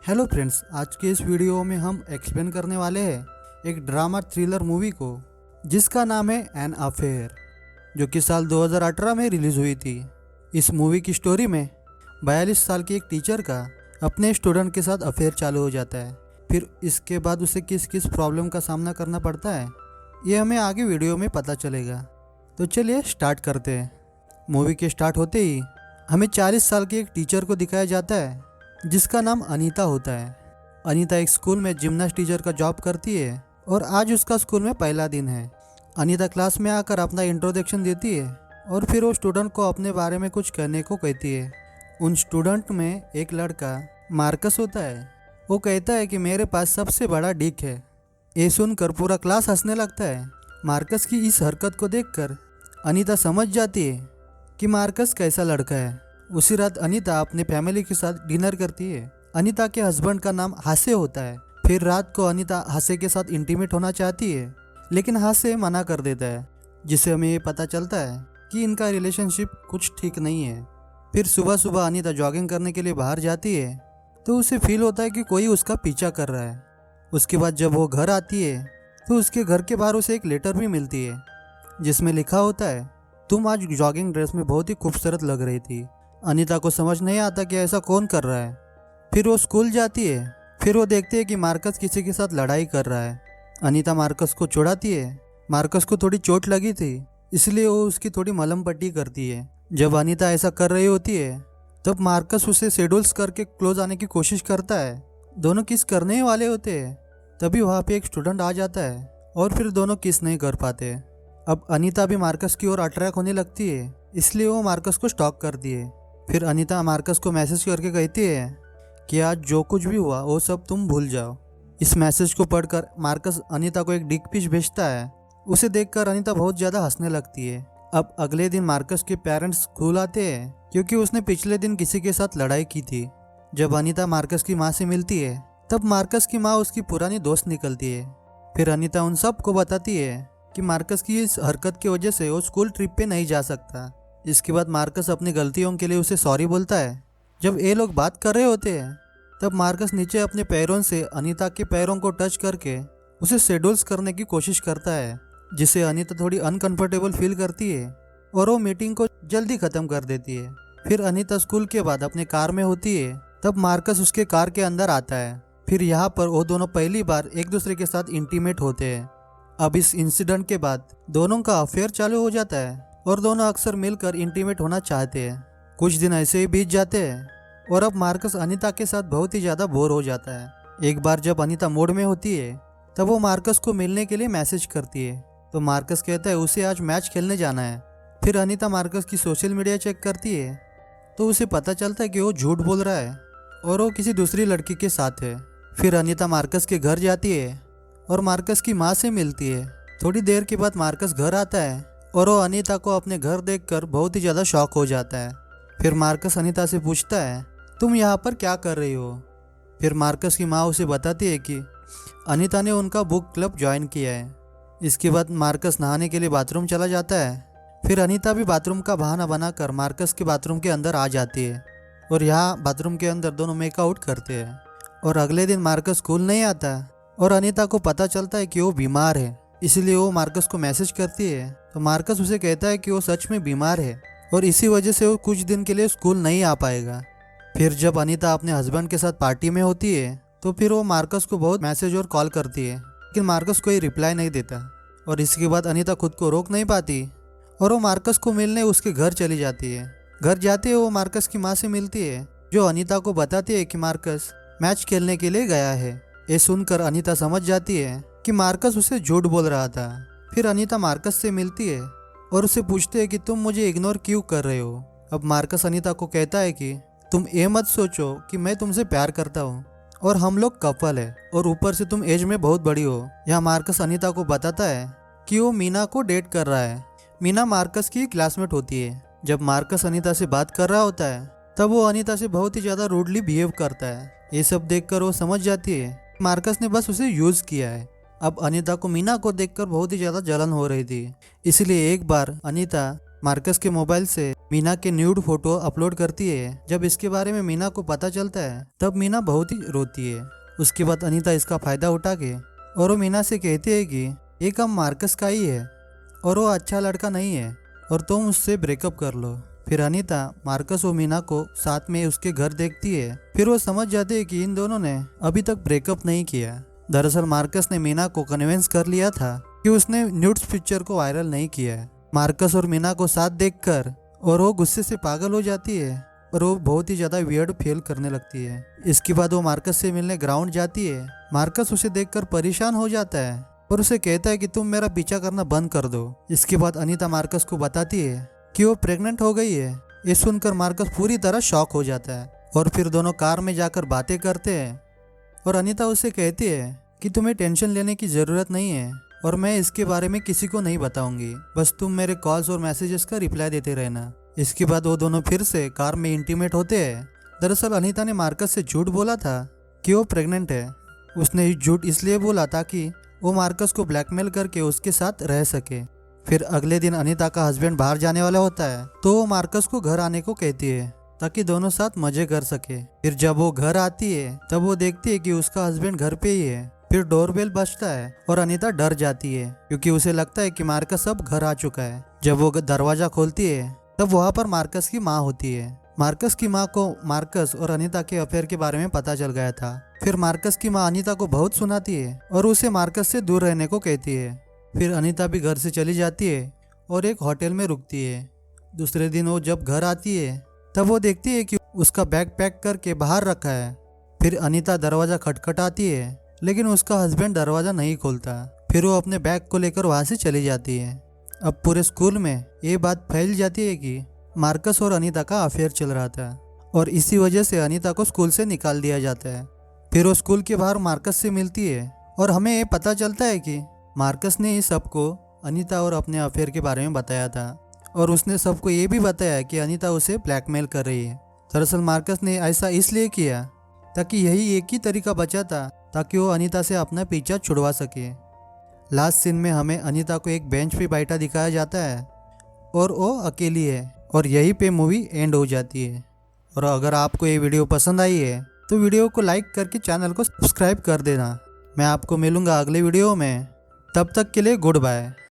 Hello friends, आज के इस वीडियो में हम एक्सप्लेन करने वाले हैं एक ड्रामा थ्रिलर मूवी को जिसका नाम है एन अफेयर, जो कि साल 2018 में रिलीज हुई थी। इस मूवी की स्टोरी में 42 साल के एक टीचर का अपने स्टूडेंट के साथ अफेयर चालू हो जाता है। फिर इसके बाद उसे किस किस प्रॉब्लम का सामना करना पड़ता है ये हमें आगे वीडियो में पता चलेगा। तो चलिए स्टार्ट करते हैं। मूवी के स्टार्ट होते ही हमें 40 साल के एक टीचर को दिखाया जाता है जिसका नाम अनीता होता है। अनीता एक स्कूल में जिम्नास्ट टीचर का जॉब करती है और आज उसका स्कूल में पहला दिन है। अनीता क्लास में आकर अपना इंट्रोडक्शन देती है और फिर वो स्टूडेंट को अपने बारे में कुछ कहने को कहती है। उन स्टूडेंट में एक लड़का मार्कस होता है। वो कहता है कि मेरे पास सबसे बड़ा डिक है। ये सुनकर पूरा क्लास हंसने लगता है। मार्कस की इस हरकत को देखकर अनीता समझ जाती है कि मार्कस कैसा लड़का है। उसी रात अनीता अपने फैमिली के साथ डिनर करती है। अनीता के हस्बैंड का नाम हासे होता है। फिर रात को अनीता हासे के साथ इंटीमेट होना चाहती है, लेकिन हासे मना कर देता है, जिससे हमें ये पता चलता है कि इनका रिलेशनशिप कुछ ठीक नहीं है। फिर सुबह सुबह अनीता जॉगिंग करने के लिए बाहर जाती है तो उसे फील होता है कि कोई उसका पीछा कर रहा है। उसके बाद जब वो घर आती है तो उसके घर के बाहर उसे एक लेटर भी मिलती है जिसमें लिखा होता है, तुम आज जॉगिंग ड्रेस में बहुत ही खूबसूरत लग रही थी। अनीता को समझ नहीं आता कि ऐसा कौन कर रहा है। फिर वो स्कूल जाती है। फिर वो देखती है कि मार्कस किसी के साथ लड़ाई कर रहा है। अनीता मार्कस को छुड़ाती है। मार्कस को थोड़ी चोट लगी थी, इसलिए वो उसकी थोड़ी मलम पट्टी करती है। जब अनीता ऐसा कर रही होती है तब मार्कस उसे शेड्यूल्स करके क्लोज आने की कोशिश करता है। दोनों किस करने ही वाले होते हैं, तभी वहाँ पे एक स्टूडेंट आ जाता है और फिर दोनों किस नहीं कर पाते। अब अनीता भी मार्कस की ओर अट्रैक्ट होने लगती है, इसलिए वो मार्कस को स्टॉक करती है। फिर अनीता मार्कस को मैसेज करके कहती है कि आज जो कुछ भी हुआ वो सब तुम भूल जाओ। इस मैसेज को पढ़कर मार्कस अनीता को एक डिक पिच भेजता है। उसे देखकर अनीता बहुत ज़्यादा हंसने लगती है। अब अगले दिन मार्कस के पेरेंट्स स्कूल आते हैं क्योंकि उसने पिछले दिन किसी के साथ लड़ाई की थी। जब अनीता मार्कस की माँ से मिलती है तब मार्कस की माँ उसकी पुरानी दोस्त निकलती है। फिर अनीता उन सब को बताती है कि मार्कस की इस हरकत की वजह से वो स्कूल ट्रिप पे नहीं जा सकता। इसके बाद मार्कस अपनी गलतियों के लिए उसे सॉरी बोलता है। जब ये लोग बात कर रहे होते हैं तब मार्कस नीचे अपने पैरों से अनीता के पैरों को टच करके उसे शेड्यूल्स करने की कोशिश करता है, जिससे अनीता थोड़ी अनकंफर्टेबल फील करती है और वो मीटिंग को जल्दी ख़त्म कर देती है। फिर अनीता स्कूल के बाद अपने कार में होती है, तब मार्कस उसके कार के अंदर आता है। फिर यहाँ पर वो दोनों पहली बार एक दूसरे के साथ इंटीमेट होते हैं। अब इस इंसिडेंट के बाद दोनों का अफेयर चालू हो जाता है और दोनों अक्सर मिलकर इंटीमेट होना चाहते हैं। कुछ दिन ऐसे ही बीत जाते हैं और अब मार्कस अनीता के साथ बहुत ही ज़्यादा बोर हो जाता है। एक बार जब अनीता मूड में होती है तब वो मार्कस को मिलने के लिए मैसेज करती है, तो मार्कस कहता है उसे आज मैच खेलने जाना है। फिर अनीता मार्कस की सोशल मीडिया चेक करती है तो उसे पता चलता है कि वो झूठ बोल रहा है और वो किसी दूसरी लड़की के साथ है। फिर अनीता मार्कस के घर जाती है और मार्कस की माँ से मिलती है। थोड़ी देर के बाद मार्कस घर आता है और वो अनीता को अपने घर देखकर बहुत ही ज़्यादा शॉक हो जाता है। फिर मार्कस अनीता से पूछता है, तुम यहाँ पर क्या कर रही हो? फिर मार्कस की माँ उसे बताती है कि अनीता ने उनका बुक क्लब ज्वाइन किया है। इसके बाद मार्कस नहाने के लिए बाथरूम चला जाता है। फिर अनीता भी बाथरूम का बहाना बनाकर मार्कस के बाथरूम के अंदर आ जाती है और यहाँ बाथरूम के अंदर दोनों मेकआउट करते हैं। और अगले दिन मार्कस स्कूल नहीं आता और अनीता को पता चलता है कि वो बीमार है, इसलिए वो मार्कस को मैसेज करती है। तो मार्कस उसे कहता है कि वो सच में बीमार है और इसी वजह से वो कुछ दिन के लिए स्कूल नहीं आ पाएगा। फिर जब अनीता अपने हस्बैंड के साथ पार्टी में होती है तो फिर वो मार्कस को बहुत मैसेज और कॉल करती है, लेकिन मार्कस कोई रिप्लाई नहीं देता। और इसके बाद अनीता खुद को रोक नहीं पाती और वो मार्कस को मिलने उसके घर चली जाती है। घर जाते ही वो मार्कस की माँ से मिलती है, जो अनीता को बताती है कि मार्कस मैच खेलने के लिए गया है। ये सुनकर अनीता समझ जाती है कि मार्कस उसे झूठ बोल रहा था। फिर अनीता मार्कस से मिलती है और उसे पूछते हैं कि तुम मुझे इग्नोर क्यों कर रहे हो। अब मार्कस अनीता को कहता है कि तुम ये मत सोचो कि मैं तुमसे प्यार करता हूँ और हम लोग कपल है, और ऊपर से तुम एज में बहुत बड़ी हो। यहाँ मार्कस अनीता को बताता है कि वो मीना को डेट कर रहा है। मीना मार्कस की क्लासमेट होती है। जब मार्कस अनीता से बात कर रहा होता है तब वो अनीता से बहुत ही ज़्यादा रूडली बिहेव करता है। ये सब देखकर वो समझ जाती है मार्कस ने बस उसे यूज़ किया है। अब अनीता को मीना को देखकर बहुत ही ज़्यादा जलन हो रही थी, इसलिए एक बार अनीता मार्कस के मोबाइल से मीना के न्यूड फोटो अपलोड करती है। जब इसके बारे में मीना को पता चलता है तब मीना बहुत ही रोती है। उसके बाद अनीता इसका फायदा उठा के और वो मीना से कहती है कि ये काम मार्कस का ही है और वो अच्छा लड़का नहीं है और तुम उससे ब्रेकअप कर लो। फिर अनीता मार्कस और मीना को साथ में उसके घर देखती है। फिर वो समझ जाती है कि इन दोनों ने अभी तक ब्रेकअप नहीं किया। दरअसल मार्कस ने मीना को कन्विंस कर लिया था कि उसने न्यूड्स पिक्चर को वायरल नहीं किया है। मार्कस और मीना को साथ देखकर और वो गुस्से से पागल हो जाती है और वो बहुत ही ज्यादा वियर्ड फील करने लगती है। इसके बाद वो मार्कस से मिलने ग्राउंड जाती है। मार्कस उसे देखकर परेशान हो जाता है और उसे कहता है कि तुम मेरा पीछा करना बंद कर दो। इसके बाद अनीता मार्कस को बताती है कि वो प्रेग्नेंट हो गई है। ये सुनकर मार्कस पूरी तरह शॉक हो जाता है और फिर दोनों कार में जाकर बातें करते हैं और अनीता उसे कहती है कि तुम्हें टेंशन लेने की ज़रूरत नहीं है और मैं इसके बारे में किसी को नहीं बताऊंगी, बस तुम मेरे कॉल्स और मैसेजेस का रिप्लाई देते रहना। इसके बाद वो दोनों फिर से कार में इंटीमेट होते हैं। दरअसल अनीता ने मार्कस से झूठ बोला था कि वो प्रेग्नेंट है। उसने ये झूठ इसलिए बोला ताकि वो मार्कस को ब्लैकमेल करके उसके साथ रह सके। फिर अगले दिन अनीता का हस्बैंड बाहर जाने वाला होता है तो वो मार्कस को घर आने को कहती है ताकि दोनों साथ मजे कर सके। फिर जब वो घर आती है तब वो देखती है कि उसका हस्बैंड घर पे ही है। फिर डोरबेल बजता है और अनीता डर जाती है क्योंकि उसे लगता है कि मार्कस अब घर आ चुका है। जब वो दरवाजा खोलती है तब वहाँ पर मार्कस की माँ होती है। मार्कस की माँ को मार्कस और अनीता के अफेयर के बारे में पता चल गया था। फिर मार्कस की माँ अनीता को बहुत सुनाती है और उसे मार्कस से दूर रहने को कहती है। फिर अनीता भी घर से चली जाती है और एक होटल में रुकती है। दूसरे दिन वो जब घर आती है तब वो देखती है कि उसका बैग पैक करके बाहर रखा है। फिर अनीता दरवाज़ा खटखटाती है लेकिन उसका हस्बैंड दरवाज़ा नहीं खोलता। फिर वो अपने बैग को लेकर वहाँ से चली जाती है। अब पूरे स्कूल में ये बात फैल जाती है कि मार्कस और अनीता का अफेयर चल रहा था और इसी वजह से अनीता को स्कूल से निकाल दिया जाता है। फिर वो स्कूल के बाहर मार्कस से मिलती है और हमें ये पता चलता है कि मार्कस ने इस सबको अनीता और अपने अफेयर के बारे में बताया था और उसने सबको ये भी बताया कि अनीता उसे ब्लैकमेल कर रही है। दरअसल मार्कस ने ऐसा इसलिए किया ताकि यही एक ही तरीका बचा था ताकि वो अनीता से अपना पीछा छुड़वा सके। लास्ट सीन में हमें अनीता को एक बेंच पे बैठा दिखाया जाता है और वो अकेली है और यहीं पे मूवी एंड हो जाती है। और अगर आपको ये वीडियो पसंद आई है तो वीडियो को लाइक करके चैनल को सब्सक्राइब कर देना। मैं आपको मिलूँगा अगले वीडियो में, तब तक के लिए गुड बाय।